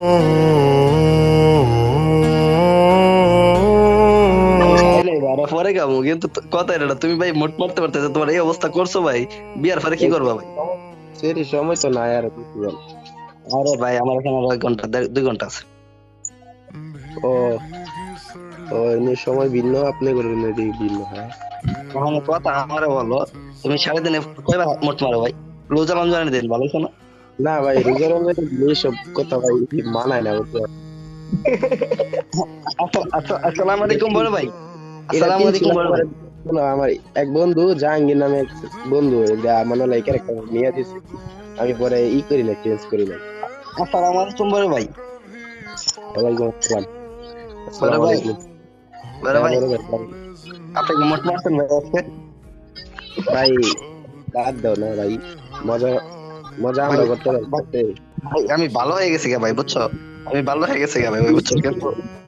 খাই নাই ভাই, আরো পরে খাবো কিন্তু কথা এটা না, তুমি ভাই মোট মারতে পারতেছো, তোমার এই অবস্থা করছো ভাই, বিয়ার পরে কি করবা ভাই? সেটি সময় তো নাই আর কিছু বল। আরে ভাই আমার এখানে আর 1 ঘন্টা 2 ঘন্টা আছে। ও ও এমনি সময় ভিন্ন, আপনি করবেন এটি ভিন্ন, হ্যাঁ। এখন কথা আমারে বলো, তুমি সারাদিনে কয়বার মোট মারো ভাই? রোজা রমজানের দিন ভালো হইছে না? না ভাই, রোজা রমজান এইসব কথা ভাই মানায় না, বুঝছো? আসসালামু আলাইকুম বড় ভাই। এটা আসসালামু আলাইকুম তিনশো বড় ভাই। শোনো, আমার এক বন্ধু জাহাঙ্গীর নামে এক বন্ধু, যা মানে লাইকের একটা মেয়ে দিছে, আমি পরে করি না, চেঞ্জ করি না। আসসালামু আলাইকুম বড় ভাই। ওয়ালাইকুম আসসালাম। বড় আসসালামু ভাই, আলাইকুম। বড় হ্যাঁ ভাই, বড় ভাই, আপনি কি মোট মারছেন ভাই আজকে? ভাই বাদ দাও না ভাই, মজা মজা ভাই আমরা করতে পারছি। ভাই, আমি ভালো হয়ে গেছি গা ভাই বুঝছো, আমি ভালো হয়ে গেছি গা ভাই বুঝছো, কিন্তু